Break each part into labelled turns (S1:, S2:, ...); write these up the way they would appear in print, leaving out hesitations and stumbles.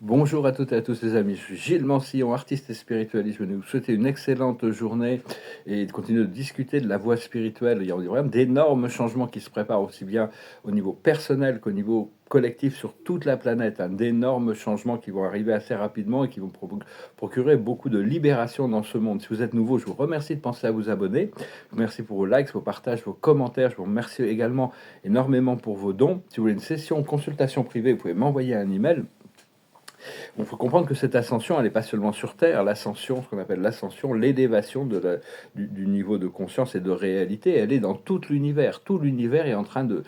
S1: Bonjour à toutes et à tous les amis, je suis Gilles Mansillon, artiste et spiritualiste. Je vais vous souhaiter une excellente journée et de continuer de discuter de la voie spirituelle. Il y a vraiment d'énormes changements qui se préparent aussi bien au niveau personnel qu'au niveau collectif sur toute la planète. D'énormes changements qui vont arriver assez rapidement et qui vont procurer beaucoup de libération dans ce monde. Si vous êtes nouveau, je vous remercie de penser à vous abonner. Je vous remercie pour vos likes, vos partages, vos commentaires. Je vous remercie également énormément pour vos dons. Si vous voulez une session consultation privée, vous pouvez m'envoyer un email. Il faut comprendre que cette ascension, elle n'est pas seulement sur Terre. L'ascension, ce qu'on appelle l'ascension, l'élévation du niveau de conscience et de réalité, elle est dans tout l'univers. Tout l'univers est en train de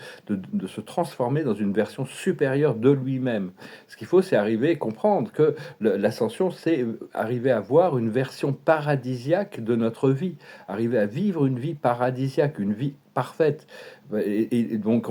S1: se transformer dans une version supérieure de lui-même. Ce qu'il faut, c'est arriver et comprendre que l'ascension, c'est arriver à voir une version paradisiaque de notre vie, arriver à vivre une vie paradisiaque, une vie parfaite. Et donc,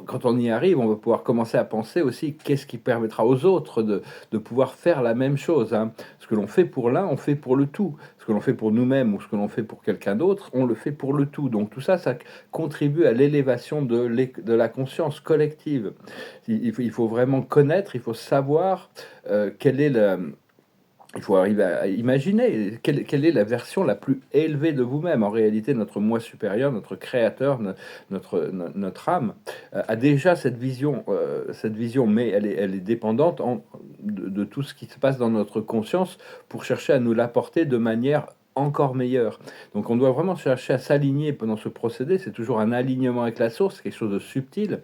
S1: quand on y arrive, on va pouvoir commencer à penser aussi qu'est-ce qui permettra aux autres de pouvoir faire la même chose. Ce que l'on fait pour l'un, on fait pour le tout. Ce que l'on fait pour nous-mêmes ou ce que l'on fait pour quelqu'un d'autre, on le fait pour le tout. Donc tout ça, ça contribue à l'élévation de la conscience collective. Il faut vraiment connaître, il faut savoir quelle est il faut arriver à imaginer quelle est la version la plus élevée de vous-même. En réalité, notre moi supérieur, notre créateur, notre âme, a déjà cette vision, mais elle est dépendante de tout ce qui se passe dans notre conscience pour chercher à nous l'apporter de manière encore meilleure. Donc on doit vraiment chercher à s'aligner pendant ce procédé. C'est toujours un alignement avec la source, quelque chose de subtil,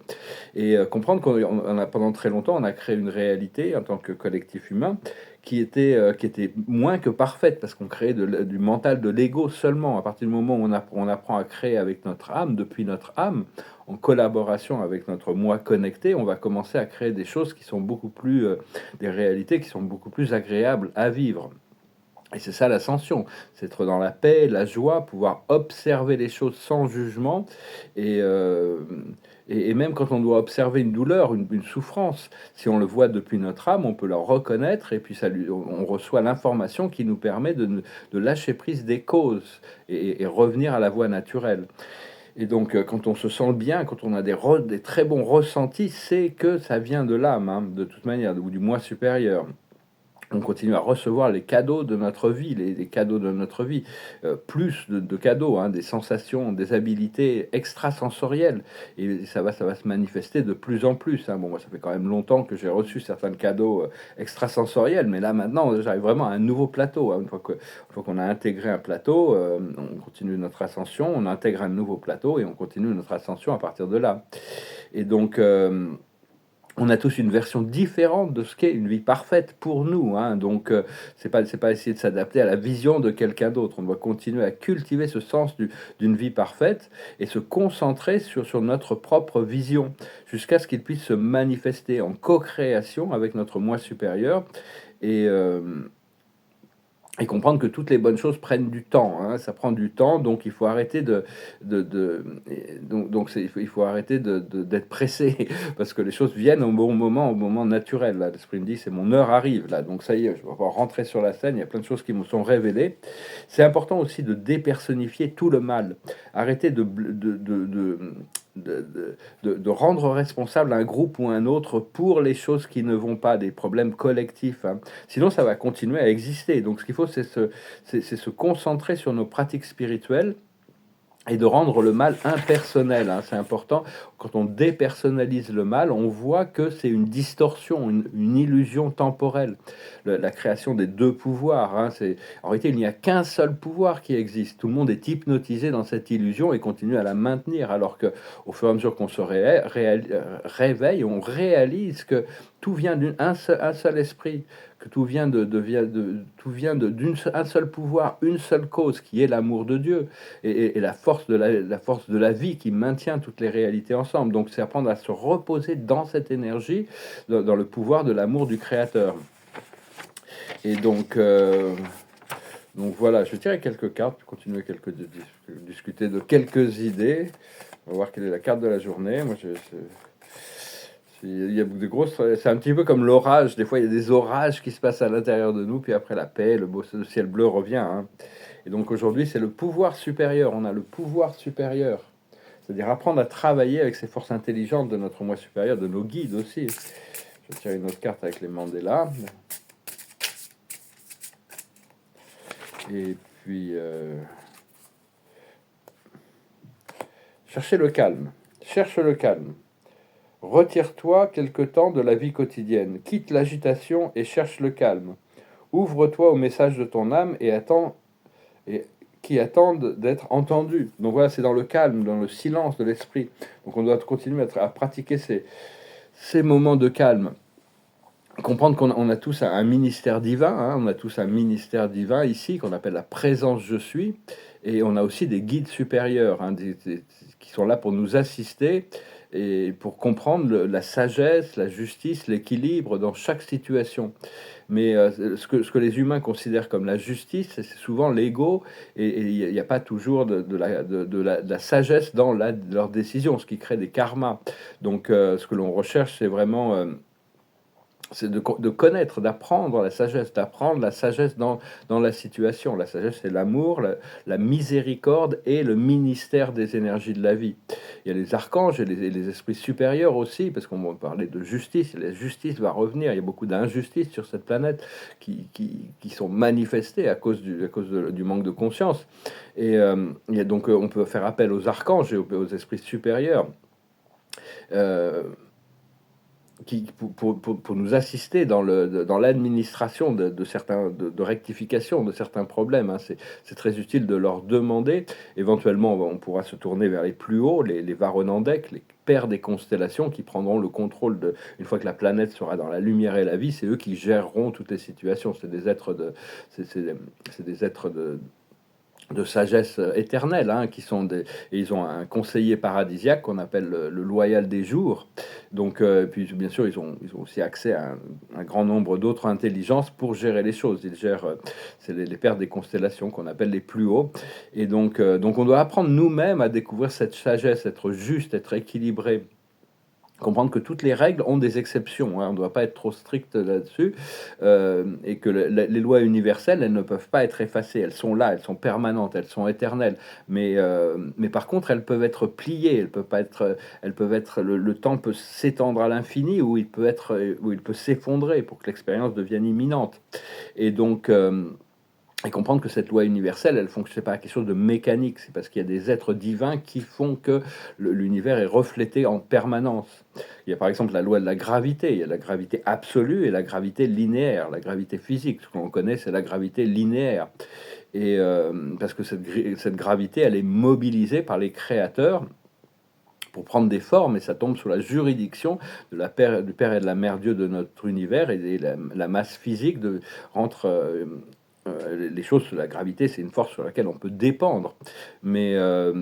S1: et comprendre qu'on a pendant très longtemps, on a créé une réalité en tant que collectif humain qui était moins que parfaite, parce qu'on créait du mental de l'ego seulement. À partir du moment où on apprend à créer avec notre âme, depuis notre âme, en collaboration avec notre moi connecté, on va commencer à créer des choses qui sont beaucoup plus, des réalités qui sont beaucoup plus agréables à vivre. Et c'est ça l'ascension, c'est être dans la paix, la joie, pouvoir observer les choses sans jugement, et, euh, et même quand on doit observer une douleur, une souffrance, si on le voit depuis notre âme, on peut la reconnaître, et puis on reçoit l'information qui nous permet de lâcher prise des causes et revenir à la voie naturelle. Et donc quand on se sent bien, quand on a des très bons ressentis, c'est que ça vient de l'âme, de toute manière, ou du moi supérieur. On continue à recevoir les cadeaux de notre vie, les cadeaux de notre vie, plus de cadeaux, des sensations, des habilités extrasensorielles, et ça va se manifester de plus en plus. Bon, moi, ça fait quand même longtemps que j'ai reçu certains cadeaux extrasensoriels, mais là, maintenant, j'arrive vraiment à un nouveau plateau. Une fois qu'on a intégré un plateau, on continue notre ascension, on intègre un nouveau plateau, et on continue notre ascension à partir de là. Et donc... on a tous une version différente de ce qu'est une vie parfaite pour nous, donc c'est pas essayer de s'adapter à la vision de quelqu'un d'autre. On doit continuer à cultiver ce sens d'une vie parfaite et se concentrer sur notre propre vision jusqu'à ce qu'il puisse se manifester en co-création avec notre moi supérieur, et et comprendre que toutes les bonnes choses prennent du temps, ça prend du temps, donc il faut arrêter il faut arrêter d'être pressé, parce que les choses viennent au bon moment, au moment naturel. Là, l'esprit me dit, c'est mon heure arrive, là, donc ça y est, je vais pouvoir rentrer sur la scène, il y a plein de choses qui me sont révélées. C'est important aussi de dépersonnifier tout le mal, arrêter de rendre responsable un groupe ou un autre pour les choses qui ne vont pas, des problèmes collectifs. Sinon, ça va continuer à exister. Donc, ce qu'il faut, c'est se concentrer sur nos pratiques spirituelles et de rendre le mal impersonnel. C'est important. Quand on dépersonnalise le mal, on voit que c'est une distorsion, une illusion temporelle. La création des deux pouvoirs. En réalité, il n'y a qu'un seul pouvoir qui existe. Tout le monde est hypnotisé dans cette illusion et continue à la maintenir, alors que, au fur et à mesure qu'on se réveille, on réalise que tout vient d'un seul esprit, que tout vient d'un seul pouvoir, une seule cause, qui est l'amour de Dieu, et la force la force de la vie qui maintient toutes les réalités ensemble. Donc c'est apprendre à se reposer dans cette énergie, dans le pouvoir de l'amour du Créateur. Et donc voilà, je tirerai quelques cartes, puis continuer discuter de quelques idées. On va voir quelle est la carte de la journée. Moi, il y a des grosses, c'est un petit peu comme l'orage. Des fois, il y a des orages qui se passent à l'intérieur de nous, puis après la paix, le ciel bleu revient. Et donc aujourd'hui, c'est le pouvoir supérieur. On a le pouvoir supérieur, c'est-à-dire apprendre à travailler avec ces forces intelligentes de notre moi supérieur, de nos guides aussi. Je vais tirer une autre carte avec les Mandela. Et puis, chercher le calme. Cherche le calme. Retire-toi quelque temps de la vie quotidienne. Quitte l'agitation et cherche le calme. Ouvre-toi au message de ton âme et attends, et qui attendent d'être entendus. Donc voilà, c'est dans le calme, dans le silence de l'esprit. Donc on doit continuer à pratiquer ces moments de calme. Comprendre qu'on a tous un ministère divin, hein, on a tous un ministère divin ici qu'on appelle la présence je suis, et on a aussi des guides supérieurs hein, qui sont là pour nous assister et pour comprendre la sagesse, la justice, l'équilibre dans chaque situation. Mais ce que les humains considèrent comme la justice, c'est souvent l'ego, et il n'y a pas toujours de la sagesse dans leurs décisions, ce qui crée des karmas. Donc ce que l'on recherche, c'est vraiment c'est de connaître, d'apprendre la sagesse dans la situation. La sagesse, c'est l'amour, la miséricorde et le ministère des énergies de la vie. Il y a les archanges et les esprits supérieurs aussi, parce qu'on va parler de justice, et la justice va revenir. Il y a beaucoup d'injustices sur cette planète qui sont manifestées à cause du manque de conscience. Et donc, on peut faire appel aux archanges et aux esprits supérieurs. Euh, pour nous assister dans l'administration de certains de rectification de certains problèmes. Hein. C'est très utile de leur demander. Éventuellement, on pourra se tourner vers les plus hauts, les Varonandek, les pères des constellations, qui prendront le contrôle une fois que la planète sera dans la lumière et la vie. C'est eux qui géreront toutes les situations. C'est des êtres c'est des êtres de sagesse éternelle, hein, et ils ont un conseiller paradisiaque qu'on appelle le loyal des jours. Donc, puis bien sûr, ils ont aussi accès à un grand nombre d'autres intelligences pour gérer les choses. Ils gèrent, c'est les pères des constellations qu'on appelle les plus hauts. Et donc on doit apprendre nous-mêmes à découvrir cette sagesse, être juste, être équilibré. Comprendre que toutes les règles ont des exceptions, hein, on ne doit pas être trop strict là-dessus, et que les lois universelles, elles ne peuvent pas être effacées, elles sont là, elles sont permanentes, elles sont éternelles, mais par contre, elles peuvent être pliées, elles peuvent être le temps peut s'étendre à l'infini, ou il peut s'effondrer pour que l'expérience devienne imminente. Et donc, et comprendre que cette loi universelle, elle fonctionne pas quelque chose de mécanique, c'est parce qu'il y a des êtres divins qui font que l'univers est reflété en permanence. Il y a par exemple la loi de la gravité, il y a la gravité absolue et la gravité linéaire. La gravité physique, ce qu'on connaît, c'est la gravité linéaire. Et parce que cette gravité, elle est mobilisée par les créateurs pour prendre des formes, et ça tombe sous la juridiction du Père et de la Mère Dieu de notre univers, et la masse physique rentre les choses, la gravité, c'est une force sur laquelle on peut dépendre. Mais, euh,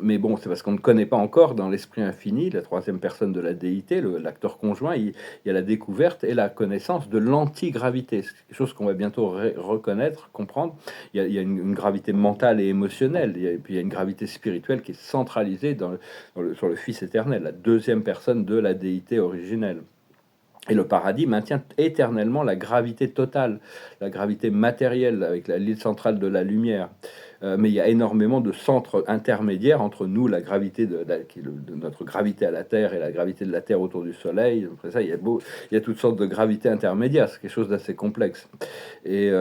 S1: mais bon, c'est parce qu'on ne connaît pas encore dans l'esprit infini, la troisième personne de la déité, l'acteur conjoint, il y a la découverte et la connaissance de l'antigravité. C'est quelque chose qu'on va bientôt reconnaître, comprendre. Il y a une gravité mentale et émotionnelle, et puis il y a une gravité spirituelle qui est centralisée sur le Fils éternel, la deuxième personne de la déité originelle. Et le paradis maintient éternellement la gravité totale, la gravité matérielle avec l'île centrale de la lumière. Mais il y a énormément de centres intermédiaires entre nous, la gravité de notre gravité à la Terre et la gravité de la Terre autour du Soleil. Après ça, il y a toutes sortes de gravités intermédiaires. C'est quelque chose d'assez complexe. Et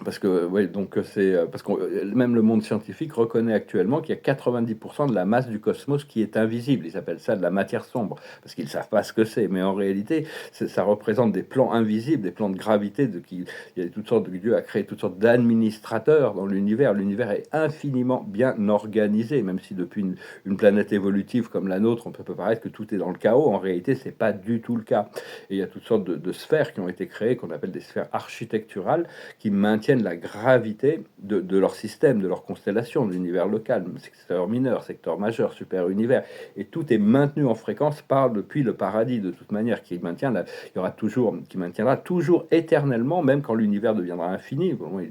S1: parce que, oui, donc parce que même le monde scientifique reconnaît actuellement qu'il y a 90% de la masse du cosmos qui est invisible. Ils appellent ça de la matière sombre, parce qu'ils ne savent pas ce que c'est. Mais en réalité, ça représente des plans invisibles, des plans de gravité. Il y a toutes sortes de Dieu a créé toutes sortes d'administrateurs dans l'univers. L'univers est infiniment bien organisé, même si depuis une planète évolutive comme la nôtre, on peut paraître que tout est dans le chaos. En réalité, c'est pas du tout le cas. Et il y a toutes sortes de sphères qui ont été créées, qu'on appelle des sphères architecturales, qui maintiennent la gravité de leur système, de leur constellation, de l'univers local, secteur mineur, secteur majeur, super univers, et tout est maintenu en fréquence depuis le paradis de toute manière, qui maintiendra toujours éternellement, même quand l'univers deviendra infini. Bon, il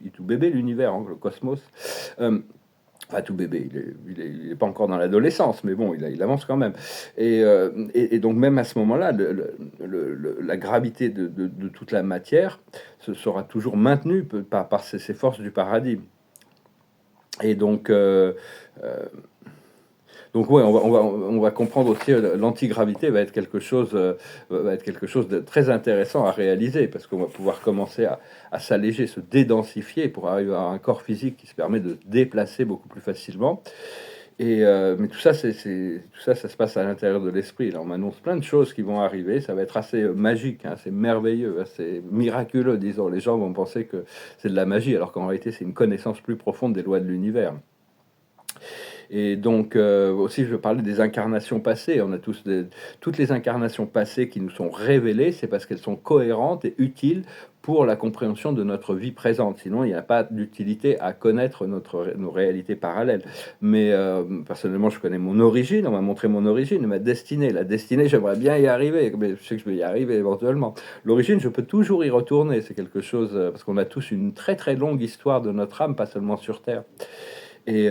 S1: est tout bébé l'univers, hein, le cosmos. Enfin, tout bébé, il est pas encore dans l'adolescence, mais bon, il avance quand même. Et donc, même à ce moment-là, la gravité de toute la matière sera toujours maintenue par ces forces du paradis. Et donc, Donc ouais, on va comprendre aussi l'antigravité va être quelque chose de très intéressant à réaliser parce qu'on va pouvoir commencer à s'alléger, se dédensifier pour arriver à un corps physique qui se permet de se déplacer beaucoup plus facilement. Mais tout ça, tout ça, ça se passe à l'intérieur de l'esprit. Là, on m'annonce plein de choses qui vont arriver. Ça va être assez magique, hein, c'est merveilleux, assez miraculeux, disons. Les gens vont penser que c'est de la magie, alors qu'en réalité, c'est une connaissance plus profonde des lois de l'univers. Et donc, aussi, je veux parler des incarnations passées. On a toutes les incarnations passées qui nous sont révélées, c'est parce qu'elles sont cohérentes et utiles pour la compréhension de notre vie présente. Sinon, il n'y a pas d'utilité à connaître nos réalités parallèles. Mais personnellement, je connais mon origine, on m'a montré mon origine, ma destinée. La destinée, j'aimerais bien y arriver, mais je sais que je vais y arriver éventuellement. L'origine, je peux toujours y retourner. C'est quelque chose, parce qu'on a tous une très très longue histoire de notre âme, pas seulement sur Terre. Et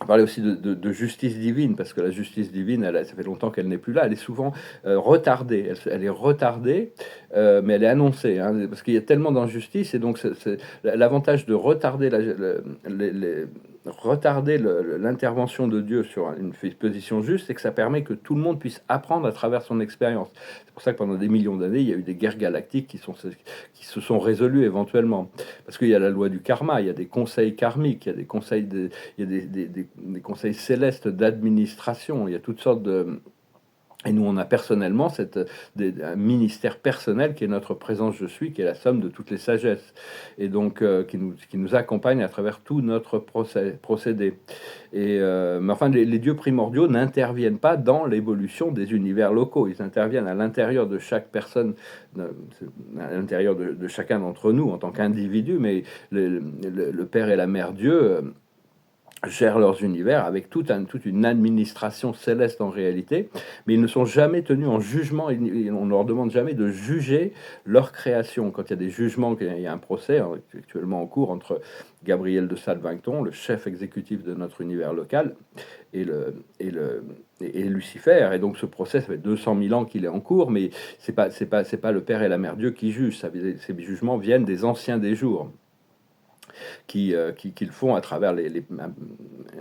S1: on parlait aussi de justice divine, parce que la justice divine, ça fait longtemps qu'elle n'est plus là, elle est souvent retardée, elle est retardée, mais elle est annoncée, hein, parce qu'il y a tellement d'injustice, et donc l'avantage de retarder, retarder l'intervention de Dieu sur une position juste, c'est que ça permet que tout le monde puisse apprendre à travers son expérience. C'est pour ça que pendant des millions d'années, il y a eu des guerres galactiques qui se sont résolues éventuellement, parce qu'il y a la loi du karma, il y a des conseils karmiques, il y a des conseils il y a des conseils célestes d'administration, il y a toutes sortes de... Et nous, on a personnellement un ministère personnel qui est notre présence je suis, qui est la somme de toutes les sagesses, et donc qui nous accompagne à travers tout notre procédé. Mais enfin, les dieux primordiaux n'interviennent pas dans l'évolution des univers locaux, ils interviennent à l'intérieur de chaque personne, à l'intérieur de chacun d'entre nous en tant qu'individu, mais le Père et la Mère Dieu gèrent leurs univers avec toute une administration céleste en réalité, mais ils ne sont jamais tenus en jugement, on ne leur demande jamais de juger leur création. Quand il y a des jugements, il y a un procès actuellement en cours entre Gabriel de Salvington, le chef exécutif de notre univers local, et, Lucifer, et donc ce procès, ça fait 200 000 ans qu'il est en cours, mais c'est pas le Père et la Mère Dieu qui jugent, ces jugements viennent des anciens des jours, qui le font à travers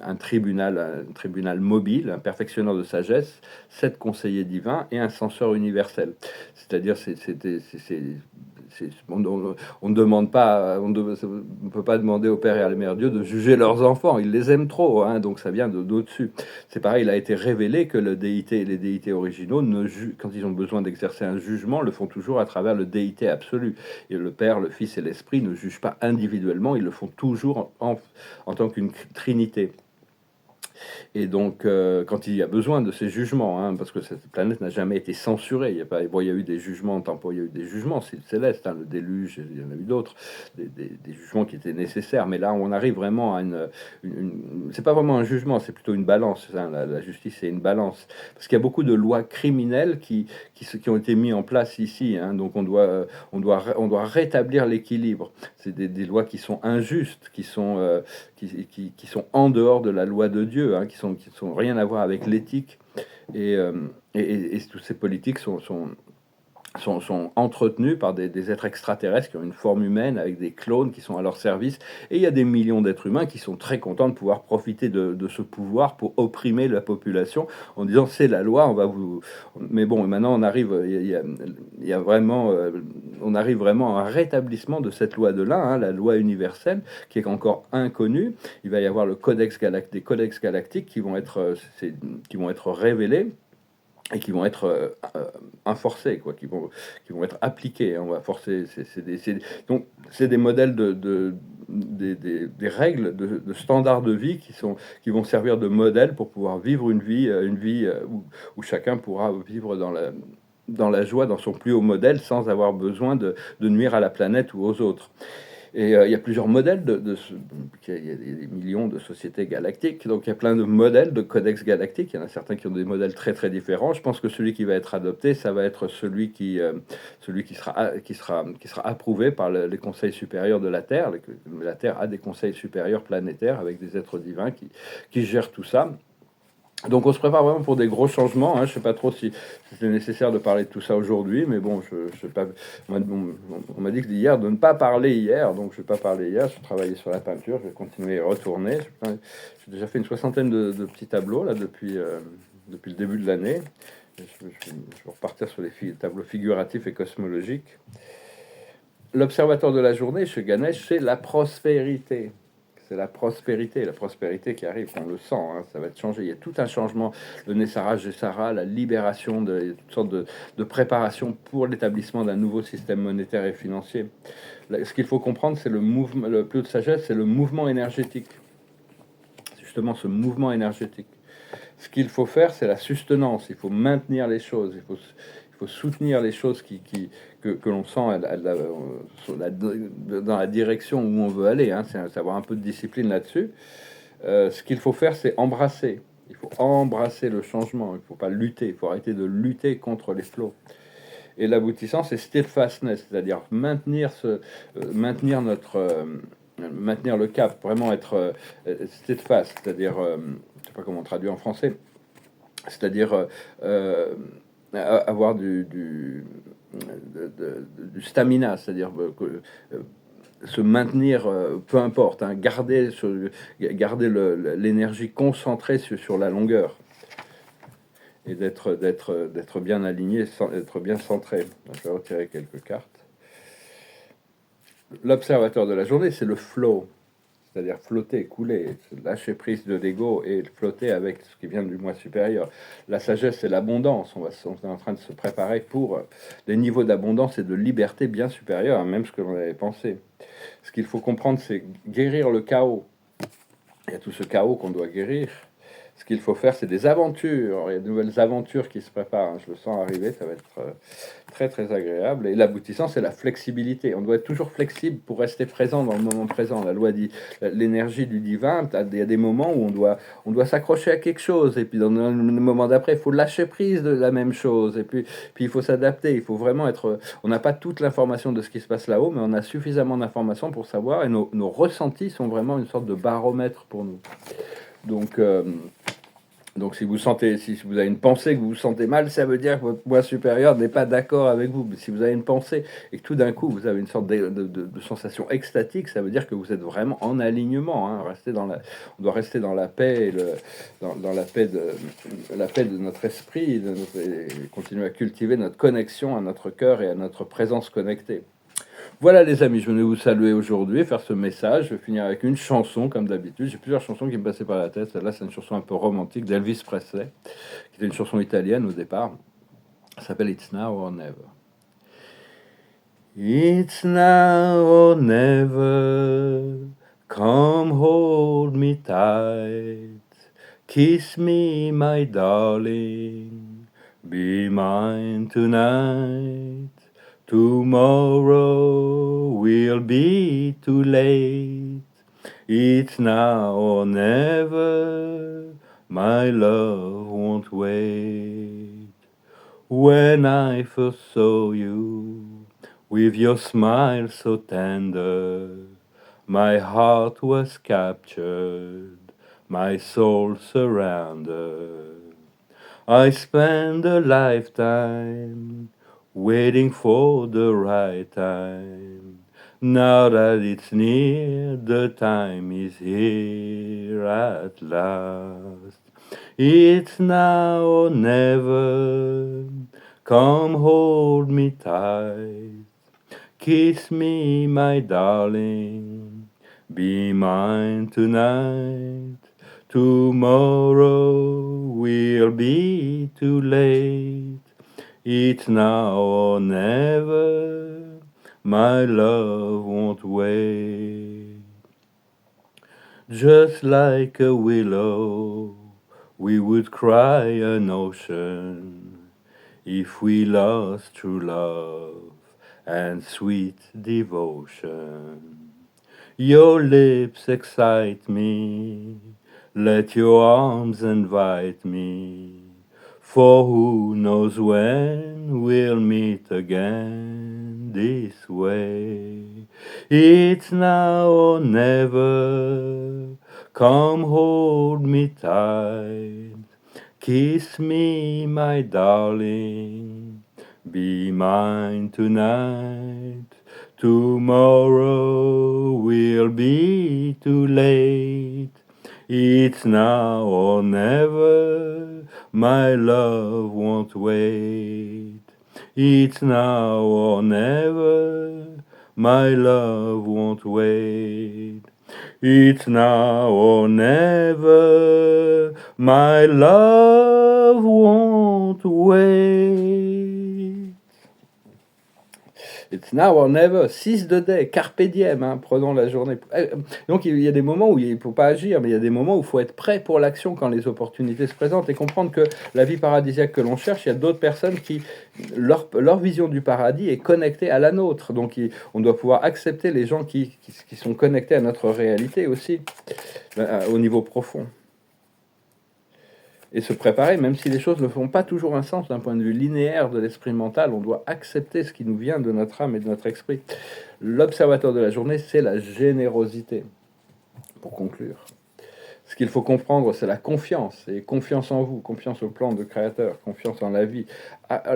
S1: un tribunal mobile, un perfectionneur de sagesse, 7 conseillers divins et un censeur universel. C'est-à-dire, on ne demande pas, on ne peut pas demander au Père et à la Mère Dieu de juger leurs enfants. Ils les aiment trop, hein, donc ça vient d'au-dessus. C'est pareil, il a été révélé que les déités originaux, quand ils ont besoin d'exercer un jugement, le font toujours à travers le déité absolu. Et le Père, le Fils et l'Esprit ne jugent pas individuellement, ils le font toujours en tant qu'une trinité. Et donc, quand il y a besoin de ces jugements, hein, parce que cette planète n'a jamais été censurée, il y a eu des jugements temporels, il y a eu des jugements célestes, hein, le déluge, il y en a eu d'autres, des jugements qui étaient nécessaires, mais là, on arrive vraiment à c'est pas vraiment un jugement, c'est plutôt une balance, hein, la justice, c'est une balance, parce qu'il y a beaucoup de lois criminelles qui ont été mises en place ici, hein, donc on doit rétablir l'équilibre. C'est des lois qui sont injustes, qui sont en dehors de la loi de Dieu, hein, qui sont rien à voir avec l'éthique, et toutes ces politiques sont entretenus par des êtres extraterrestres qui ont une forme humaine avec des clones qui sont à leur service, et il y a des millions d'êtres humains qui sont très contents de pouvoir profiter de ce pouvoir pour opprimer la population en disant c'est la loi, on va vous... Mais bon, maintenant on arrive, il y a vraiment, on arrive vraiment à un rétablissement de cette loi de l'un, hein, la loi universelle, qui est encore inconnue. Il va y avoir des codex galactiques qui vont être révélés et qui vont être enforcés, quoi, qui vont être appliqués. On va forcer. Donc, c'est des modèles des règles, de standards de vie qui vont servir de modèle pour pouvoir vivre une vie où chacun pourra vivre dans la joie, dans son plus haut modèle, sans avoir besoin de nuire à la planète ou aux autres. Et il y a plusieurs modèles il y a des millions de sociétés galactiques, donc il y a plein de modèles de codex galactiques. Il y en a certains qui ont des modèles très très différents. Je pense que celui qui va être adopté, ça va être celui qui sera approuvé par les conseils supérieurs de la Terre. La Terre a des conseils supérieurs planétaires avec des êtres divins qui gèrent tout ça. Donc on se prépare vraiment pour des gros changements, hein. Je sais pas trop si c'est nécessaire de parler de tout ça aujourd'hui, mais bon, je sais pas. On m'a dit que hier de ne pas parler hier, donc je vais pas parler hier. Je travaillais sur la peinture, je vais continuer et retourner. J'ai déjà fait une soixantaine de petits tableaux là depuis le début de l'année. Je vais repartir sur les tableaux figuratifs et cosmologiques. L'observateur de la journée chez Ganesh, c'est la prospérité. C'est la prospérité qui arrive, on le sent, hein, ça va être changé. Il y a tout un changement, le Nessara, Gessara, la libération de toutes sortes de préparations pour l'établissement d'un nouveau système monétaire et financier. Là, ce qu'il faut comprendre, c'est le mouvement, le plus de sagesse, c'est le mouvement énergétique. C'est justement ce mouvement énergétique. Ce qu'il faut faire, c'est la sustenance. Il faut maintenir les choses. Il faut soutenir les choses que l'on sent dans la direction où on veut aller. Hein. C'est avoir un peu de discipline là-dessus. Ce qu'il faut faire, c'est embrasser. Il faut embrasser le changement. Il ne faut pas lutter. Il faut arrêter de lutter contre les flots. Et l'aboutissant, c'est steadfastness, c'est-à-dire maintenir maintenir le cap, vraiment être steadfast, c'est-à-dire, je sais pas comment on traduit en français, c'est-à-dire avoir du stamina, c'est-à-dire se maintenir, peu importe, hein, garder l'énergie concentrée sur la longueur et d'être bien aligné, d'être bien centré. Donc, je vais retirer quelques cartes. L'observateur de la journée, c'est le flow, c'est-à-dire flotter, couler, lâcher prise de l'ego et flotter avec ce qui vient du moi supérieur. La sagesse, c'est l'abondance. On est en train de se préparer pour des niveaux d'abondance et de liberté bien supérieurs à même ce que l'on avait pensé. Ce qu'il faut comprendre, c'est guérir le chaos. Il y a tout ce chaos qu'on doit guérir. Ce qu'il faut faire, c'est des aventures. Il y a de nouvelles aventures qui se préparent. Je le sens arriver, ça va être très très agréable. Et l'aboutissant, c'est la flexibilité. On doit être toujours flexible pour rester présent dans le moment présent. La loi dit l'énergie du divin. Il y a des moments où on doit s'accrocher à quelque chose. Et puis dans le moment d'après, il faut lâcher prise de la même chose. Et puis il faut s'adapter. Il faut vraiment être. On n'a pas toute l'information de ce qui se passe là-haut, mais on a suffisamment d'informations pour savoir. Et nos ressentis sont vraiment une sorte de baromètre pour nous. Donc si vous avez une pensée que vous vous sentez mal, ça veut dire que votre moi supérieur n'est pas d'accord avec vous. Mais si vous avez une pensée et que tout d'un coup vous avez une sorte de sensation extatique, ça veut dire que vous êtes vraiment en alignement. Hein. On doit rester dans la paix, dans la paix de notre esprit, et continuer à cultiver notre connexion à notre cœur et à notre présence connectée. Voilà les amis, je venais vous saluer aujourd'hui, faire ce message. Je vais finir avec une chanson comme d'habitude. J'ai plusieurs chansons qui me passaient par la tête. Celle-là, c'est une chanson un peu romantique d'Elvis Presley, qui était une chanson italienne au départ. Elle s'appelle It's Now or Never. It's now or never. Come hold me tight. Kiss me, my darling. Be mine tonight. Tomorrow will be too late. It's now or never. My love won't wait. When I first saw you, with your smile so tender, my heart was captured, my soul surrounded. I spent a lifetime waiting for the right time. Now that it's near, the time is here at last. It's now or never. Come hold me tight. Kiss me, my darling. Be mine tonight. Tomorrow will be too late. It's now or never. My love won't wait. Just like a willow, we would cry an ocean if we lost true love and sweet devotion. Your lips excite me, let your arms invite me, for who knows when we'll meet again this way. It's now or never, come hold me tight. Kiss me, my darling, be mine tonight. Tomorrow will be too late. It's now or never, my love won't wait. It's now or never, my love won't wait. It's now or never, my love won't wait. It's now or never, 6 de day, carpe diem, hein, prenons la journée. Donc il y a des moments où il ne faut pas agir, mais il y a des moments où il faut être prêt pour l'action quand les opportunités se présentent et comprendre que la vie paradisiaque que l'on cherche, il y a d'autres personnes qui, leur vision du paradis est connectée à la nôtre. Donc on doit pouvoir accepter les gens qui sont connectés à notre réalité aussi, au niveau profond. Et se préparer, même si les choses ne font pas toujours un sens d'un point de vue linéaire de l'esprit mental, on doit accepter ce qui nous vient de notre âme et de notre esprit. L'observateur de la journée, c'est la générosité. Pour conclure, ce qu'il faut comprendre, c'est la confiance, et confiance en vous, confiance au plan de créateur, confiance en la vie.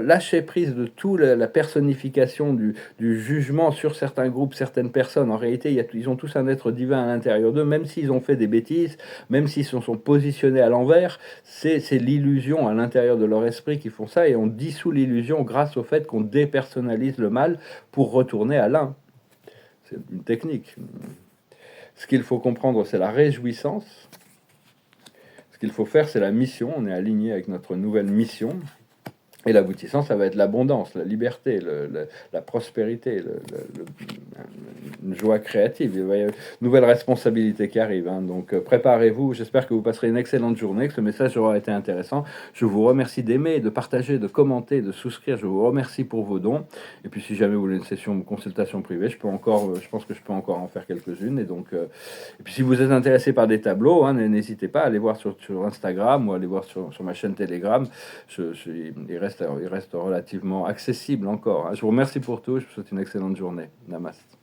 S1: Lâcher prise de toute la personnification du jugement sur certains groupes, certaines personnes. En réalité, ils ont tous un être divin à l'intérieur d'eux, même s'ils ont fait des bêtises, même s'ils se sont positionnés à l'envers, c'est l'illusion à l'intérieur de leur esprit qui font ça, et on dissout l'illusion grâce au fait qu'on dépersonnalise le mal pour retourner à l'un. C'est une technique. Ce qu'il faut comprendre, c'est la réjouissance. Ce qu'il faut faire, c'est la mission. On est aligné avec notre nouvelle mission. Et l'aboutissant, ça va être l'abondance, la liberté, la prospérité, une joie créative. Il va y avoir une nouvelle responsabilité qui arrive. Hein. Donc préparez-vous. J'espère que vous passerez une excellente journée, que ce message aura été intéressant. Je vous remercie d'aimer, de partager, de commenter, de souscrire. Je vous remercie pour vos dons. Et puis si jamais vous voulez une session de consultation privée, je pense que je peux encore en faire quelques-unes. Et donc, et puis si vous êtes intéressé par des tableaux, hein, n'hésitez pas à aller voir sur Instagram ou à aller voir sur ma chaîne Telegram. Il reste relativement accessible encore. Je vous remercie pour tout. Je vous souhaite une excellente journée. Namaste.